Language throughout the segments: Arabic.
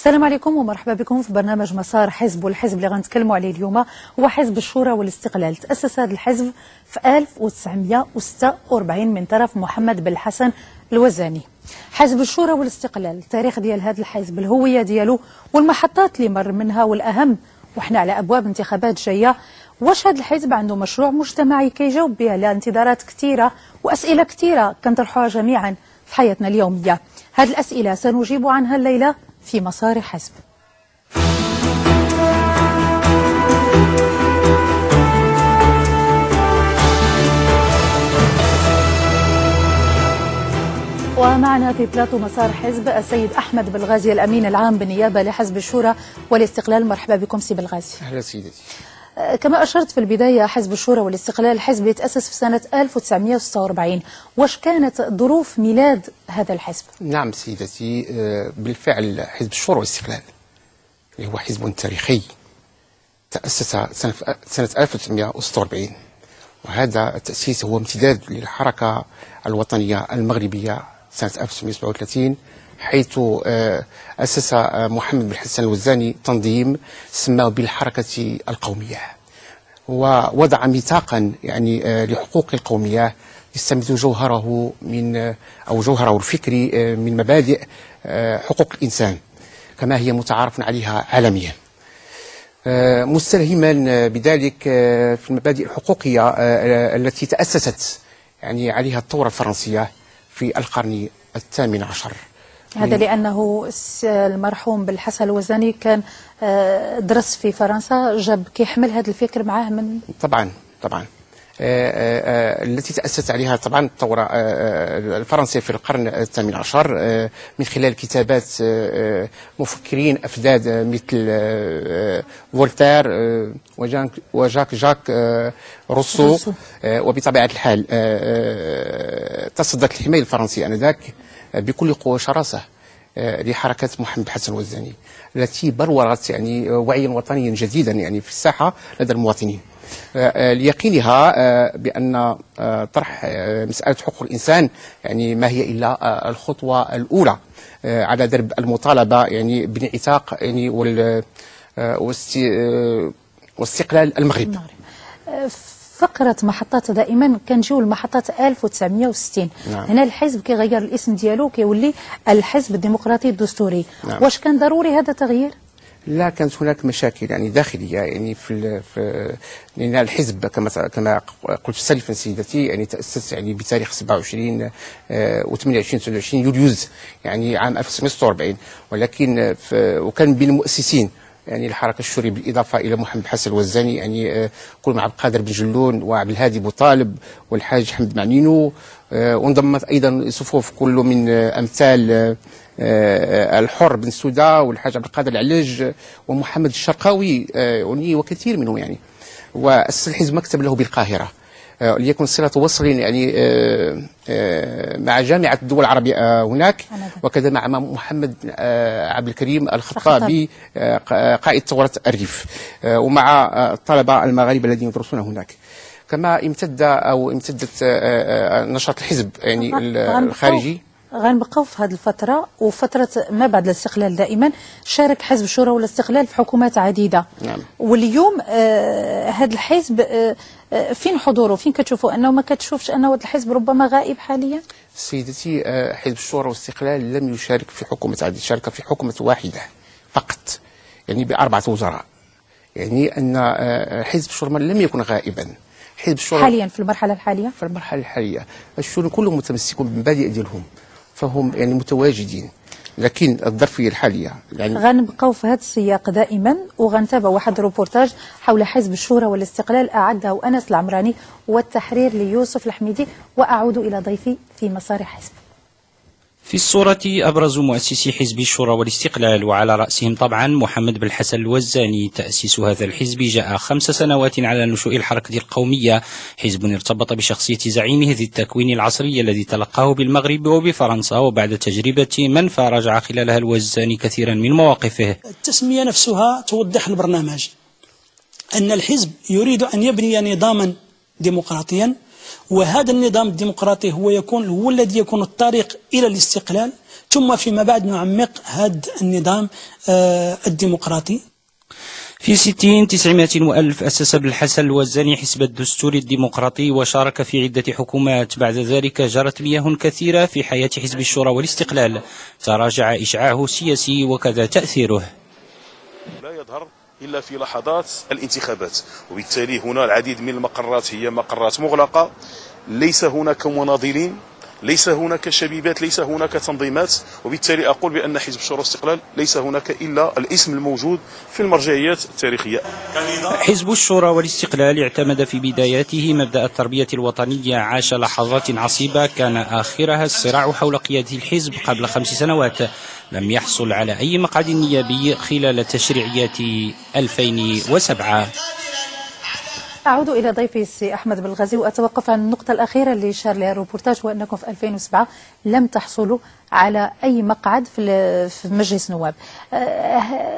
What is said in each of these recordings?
السلام عليكم ومرحبا بكم في برنامج مسار حزب. والحزب اللي غنتكلموا عليه اليوم هو حزب الشورى والاستقلال. تأسس هذا الحزب في 1946 من طرف محمد بن الحسن الوزاني. حزب الشورى والاستقلال، التاريخ ديال هذا الحزب، الهوية ديالو والمحطات اللي مر منها، والأهم وحنا على أبواب انتخابات جاية، واش هذا الحزب عنده مشروع مجتمعي كيجاوب بها على انتظارات كثيرة وأسئلة كثيرة كنطرحوها جميعا في حياتنا اليومية. هذه الأسئلة سنجيب عنها الليلة في مسار حزب. ومعنا في بلاطو مسار حزب السيد أحمد بلغازي الأمين العام بالنيابة لحزب الشورى والاستقلال. مرحبا بكم سي بلغازي. أهلا سيدتي. كما أشرت في البداية، حزب الشورى والاستقلال حزب يتأسس في سنة 1946. واش كانت ظروف ميلاد هذا الحزب؟ نعم سيدتي، بالفعل حزب الشورى والاستقلال اللي هو حزب تاريخي تأسس سنة 1946، وهذا التأسيس هو امتداد للحركة الوطنية المغربية سنة 1937، حيث أسس محمد بن الحسن الوزاني تنظيم سماه بالحركة القومية، ووضع ميثاقا لحقوق القومية يستمد جوهره الفكري من مبادئ حقوق الإنسان كما هي متعارف عليها عالميا، مستلهما بذلك في المبادئ الحقوقية التي تأسست عليها الثورة الفرنسية في القرن الثامن عشر. هذا لأنه المرحوم بالحسن الوزاني كان درس في فرنسا، جاب كيحمل هذا الفكر معاه من طبعا التي تأسست عليها طبعا الثورة الفرنسية في القرن الثامن عشر من خلال كتابات مفكرين أفذاذ مثل فولتير وجاك روسو، وبطبيعة الحال تصدت الحماية الفرنسية آنذاك بكل قوة وشراسة لحركة محمد بن الحسن الوزاني التي بلورت وعيا وطنيا جديدا في الساحة لدى المواطنين، ليقينها بأن طرح مسألة حقوق الإنسان ما هي إلا الخطوة الأولى على درب المطالبة بانعتاق واستقلال المغرب. فقرة محطات دائما كنجيو المحطات 1960. نعم. هنا الحزب كيغير الاسم ديالو كيولي الحزب الديمقراطي الدستوري. نعم. واش كان ضروري هذا التغيير؟ لا، كانت هناك مشاكل داخليه لان الحزب كما قلت سلفا سيدتي تاسس بتاريخ 27 و 28 29 يوليوز عام 1946، ولكن وكان بين المؤسسين الحركه الشوريه بالاضافه الى محمد بن الحسن الوزاني كل مع عبد القادر بن جلون وعبد الهادي بوطالب والحاج حمد معنينو، وانضمت ايضا صفوف كل من امثال الحر بن سودا والحاج عبد القادر العلاج ومحمد الشرقاوي وكثير منهم وأسس الحزب مكتب له بالقاهرة ليكن صلة وصل مع جامعة الدول العربية هناك، وكذا مع محمد عبد الكريم الخطابي قائد ثورة الريف، ومع الطلبة المغاربة الذين يدرسون هناك. كما امتدت نشاط الحزب الخارجي. غنبقاو في هذه الفترة وفترة ما بعد الاستقلال دائما شارك حزب الشورى والاستقلال في حكومات عديدة. نعم. واليوم هذا الحزب فين حضوره؟ فين كتشوفوا أنه ما كتشوفش أنه هذا الحزب ربما غائب حاليا؟ سيدتي، حزب الشورى والاستقلال لم يشارك في حكومة عديدة، شارك في حكومة واحدة فقط ب4 وزراء، أن حزب الشورى لم يكن غائبا. حزب الشورى حاليا في المرحلة الحالية الشورى كلهم متمسكون بالمبادئ ديالهم، فهم متواجدين، لكن الظرفيه الحاليه غنبقاو في هذا السياق دائما، وغنتابع واحد الروبورتاج حول حزب الشورى والاستقلال اعده انس العمراني والتحرير ليوسف الحميدي، واعود الى ضيفي في مسار حزب. في الصورة أبرز مؤسسي حزب الشورى والاستقلال، وعلى رأسهم طبعا محمد بن الحسن الوزاني. تأسيس هذا الحزب جاء 5 سنوات على نشوء الحركة القومية، حزب ارتبط بشخصية زعيمه ذي التكوين العصري الذي تلقاه بالمغرب وبفرنسا، وبعد تجربة منفى راجع خلالها الوزاني كثيرا من مواقفه. التسمية نفسها توضح البرنامج، أن الحزب يريد أن يبني نظاما ديمقراطيا وهذا النظام الديمقراطي هو الذي يكون الطريق إلى الاستقلال، ثم فيما بعد نعمق هذا النظام الديمقراطي. في 60 900 وألف أسس ابن الحسن الوزاني حزب الدستور الديمقراطي وشارك في عدة حكومات. بعد ذلك جرت مياه كثيرة في حياة حزب الشورى والاستقلال، تراجع إشعاعه السياسي وكذا تأثيره. لا يظهر إلا في لحظات الانتخابات، وبالتالي هنا العديد من المقرات هي مقرات مغلقة، ليس هناك مناضلين، ليس هناك شبيبات، ليس هناك تنظيمات، وبالتالي أقول بأن حزب الشورى والاستقلال ليس هناك إلا الاسم الموجود في المرجعيات التاريخية. حزب الشورى والاستقلال اعتمد في بداياته مبدأ التربية الوطنية، عاش لحظات عصيبة كان آخرها الصراع حول قيادة الحزب قبل 5 سنوات، لم يحصل على أي مقعد نيابي خلال تشريعيات 2007. أعود إلى ضيفي السي أحمد بالغازي وأتوقف عن النقطة الأخيرة اللي شار لها الروبورتاج، وأنكم في 2007 لم تحصلوا على أي مقعد في مجلس نواب،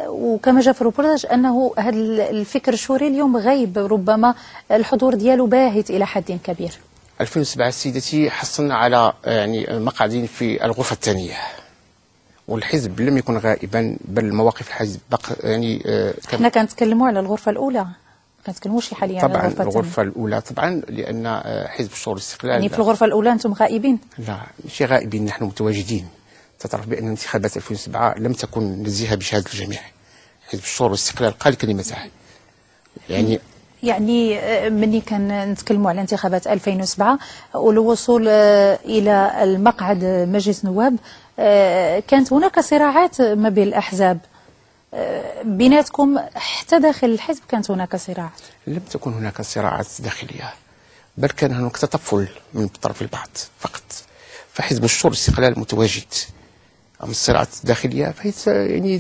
وكما جاء في الروبورتاج أنه هذا الفكر الشوري اليوم غايب، ربما الحضور دياله باهت إلى حد كبير. 2007 سيدتي حصلنا على يعني مقعدين في الغرفة الثانية، والحزب لم يكن غائبا، بل مواقف الحزب يعني احنا كنتكلموا على الغرفة الأولى، ما كنتكلموش حاليا طبعا على الغرفة الأولى طبعا، لأن حزب الشورى والاستقلال يعني في الغرفة الأولى أنتم غائبين؟ لا ماشي غائبين، نحن متواجدين. تعرف بأن انتخابات 2007 لم تكن نزيهة بشهادة الجميع، حزب الشورى والاستقلال قال كلمته. يعني مني كان نتكلموا على انتخابات 2007 والوصول إلى المقعد مجلس نواب، كانت هناك صراعات ما بين الأحزاب بيناتكم، حتى داخل الحزب كانت هناك صراعات؟ لم تكن هناك صراعات داخلية، بل كان هناك تطفل من طرف البعض فقط. فحزب الشورى والاستقلال متواجد. أما الصراعات الداخلية فهي يعني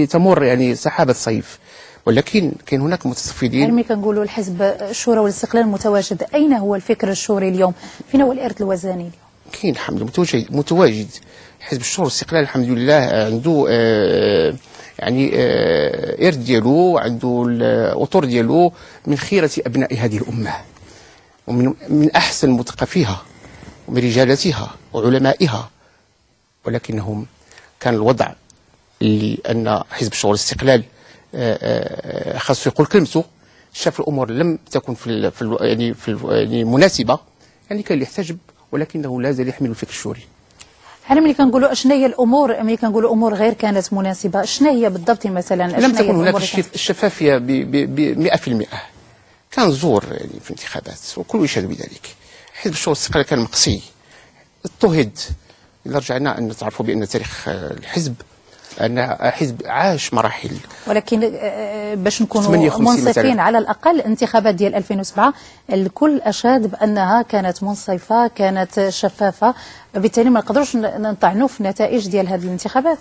تمر سحابة صيف، ولكن كان هناك متصفدين. يعني كنقولوا الحزب الشورى والاستقلال متواجد، أين هو الفكر الشوري اليوم؟ فين هو الإرث الوزني اليوم؟ كاين الحمد لله متواجد. حزب الشورى والاستقلال الحمد لله عنده إرث ديالو، عنده الأطر ديالو من خيرة أبناء هذه الأمة، ومن أحسن مثقفيها ومن رجالاتها وعلمائها، ولكنهم كان الوضع اللي أن حزب الشورى والاستقلال خاصو يقول كلمته، شاف الأمور لم تكن في مناسبة، يعني كان اللي يحتجب، ولكنه لا زال يحمل الفكر الشوري. أنا ملي كنقولوا أشنا هي الأمور، ملي كنقولوا أمور غير كانت مناسبة، شنا هي بالضبط مثلا؟ لم تكن هناك الشفافية ب 100%. كان زور يعني في الانتخابات وكل يشهد بذلك. حزب الشورى والاستقلال كان مقصي، اضطهد. إذا رجعنا أن تعرفوا بأن تاريخ الحزب أن حزب عاش مراحل، ولكن باش نكونوا منصفين على الأقل انتخابات ديال 2007 الكل أشاد بأنها كانت منصفة، كانت شفافة، بالتالي ما نقدروش نطعنوا في النتائج ديال هذه الانتخابات.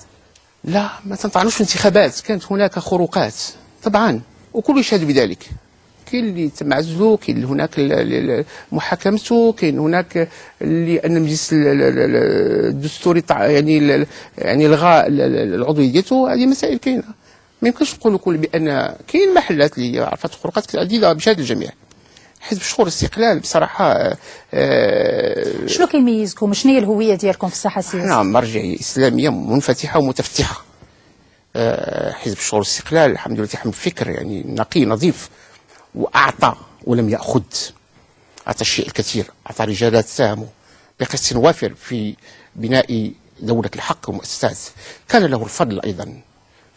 لا ما تنطعنوش في الانتخابات، كانت هناك خروقات طبعا وكل يشهد بذلك. كاين اللي تم عزله، كاين اللي هناك محاكمته، كاين هناك اللي ان المجلس الدستوري يعني الغاء العضويه ديالته. هذه مسائل كاينه، ما يمكنش نقولوا بان كاين محلات اللي عرفت خروقات عديده بشهاده الجميع. حزب الشورى والاستقلال بصراحه شنو كيميزكم؟ شنو هي الهويه ديالكم في الساحه السياسيه؟ نعم، مرجعيه اسلاميه منفتحه ومتفتحه. حزب الشورى والاستقلال الحمد لله تحمل فكر يعني نقي نظيف، وأعطى ولم يأخذ. أعطى الشيء الكثير، أعطى رجالات ساهموا بقسط وافر في بناء دولة الحق ومؤسسات. كان له الفضل أيضا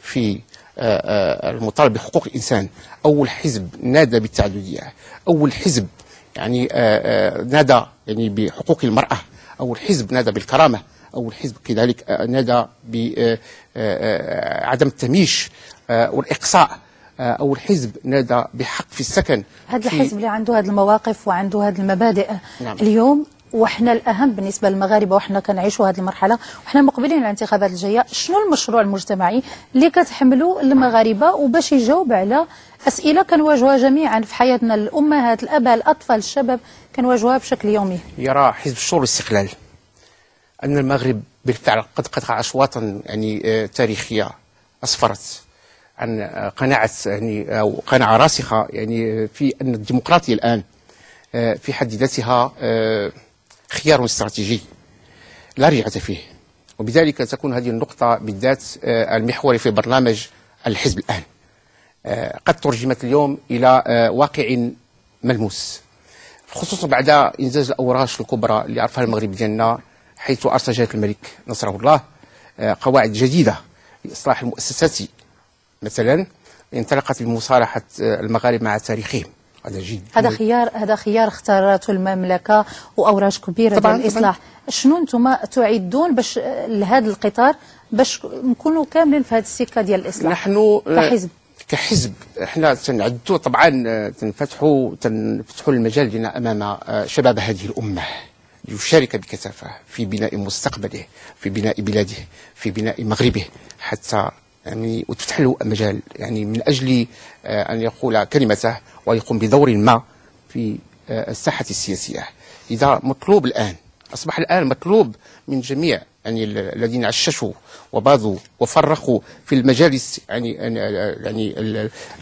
في المطالبة بحقوق الإنسان. أول حزب نادى بالتعددية، أول حزب يعني نادى يعني بحقوق المرأة، أول حزب نادى بالكرامة، أول حزب كذلك نادى بعدم التمييز والإقصاء، أول حزب نادى بحق في السكن. هذا الحزب اللي عنده هذه المواقف وعنده هذه المبادئ. نعم. اليوم وحنا الأهم بالنسبة للمغاربة، وحنا كنعيشوا هذه المرحلة وحنا مقبلين على الانتخابات الجاية، شنو المشروع المجتمعي اللي كتحملوا المغاربة وباش يجاوب على أسئلة كنواجهوها جميعا في حياتنا، الأمهات، الأباء، الأطفال، الشباب كنواجهوها بشكل يومي؟ يرى حزب الشورى والاستقلال أن المغرب بالفعل قد قطع أشواطا يعني تاريخية أسفرت عن قناعة يعني أو قناعة راسخة يعني في أن الديمقراطية الآن في حد ذاتها خيار استراتيجي لا رجعة فيه، وبذلك تكون هذه النقطة بالذات المحوري في برنامج الحزب الآن قد ترجمت اليوم إلى واقع ملموس، خصوصا بعد إنجاز الأوراش الكبرى اللي عرفها المغرب ديالنا، حيث أرسل جلالة الملك نصره الله قواعد جديدة لإصلاح المؤسسات مثلا، انطلقت بمصالحة المغاربة مع تاريخهم. هذا جد، هذا خيار اختارته المملكة وأوراش كبيرة ديال الإصلاح. شنو انتم تعدون باش لهذا القطار باش نكونوا كاملين في هذه السكة ديال الإصلاح؟ نحن كحزب احنا تنعدوا طبعا تنفتحوا المجال لنا امام شباب هذه الامه ليشارك بكثافه في بناء مستقبله، في بناء بلاده، في بناء مغربه، حتى يعني وتفتح له مجال يعني من اجل ان يقول كلمته ويقوم بدور ما في الساحه السياسيه. اذا مطلوب الان، اصبح الان مطلوب من جميع يعني الذين عششوا وباذوا وفرقوا في المجالس، يعني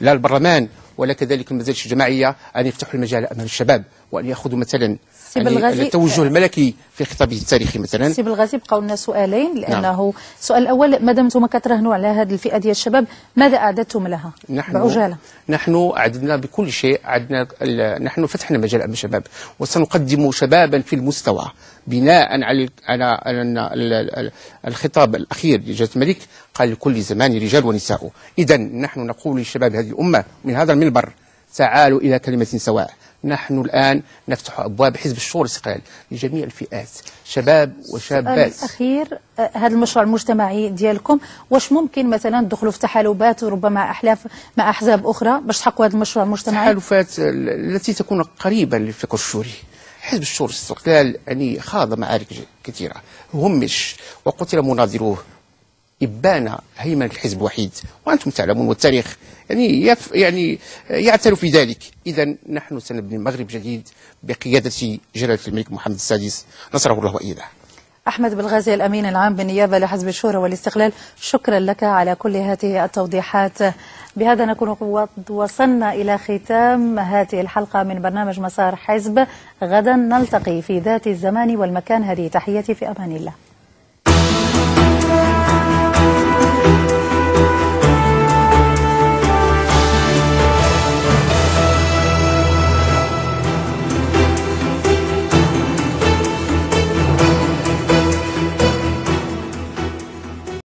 لا البرلمان ولا كذلك المجالس الجماعيه، ان يفتحوا المجال امام الشباب وان ياخذوا مثلا يعني التوجه الملكي في خطابه التاريخي مثلا. سي بالغازي بقاو لنا سؤالين، لانه السؤال الاول، مادام انتم كتراهنوا على هذه الفئه ديال الشباب، ماذا اعددتم لها بعجاله؟ نحن اعددنا بكل شيء، نحن فتحنا مجال امام الشباب، وسنقدم شبابا في المستوى بناء على الخطاب الاخير لجلاله الملك، قال لكل زمان رجال ونساء. اذا نحن نقول لشباب هذه الامه من هذا المنبر: تعالوا الى كلمه سواء. نحن الآن نفتح أبواب حزب الشورى والاستقلال لجميع الفئات، شباب وشابات. الأخير، هذا المشروع المجتمعي ديالكم، واش ممكن مثلا تدخلوا في تحالفات وربما مع أحزاب أخرى باش تحققوا هذا المشروع المجتمعي؟ تحالفات التي تكون قريبة للفكر الشوري. حزب الشورى والاستقلال يعني خاض معارك كثيرة، همش وقتل مناظروه، إبان هيمنة الحزب وحيد، وأنتم تعلمون والتاريخ يعني يعترف بذلك. إذا نحن سنبني مغرب جديد بقيادة جلالة الملك محمد السادس نصره الله وإياه. أحمد بالغازي، الأمين العام بالنيابة لحزب الشورى والاستقلال، شكرا لك على كل هذه التوضيحات. بهذا نكون قد وصلنا إلى ختام هذه الحلقة من برنامج مسار حزب. غدا نلتقي في ذات الزمان والمكان. هذه تحياتي، في أمان الله.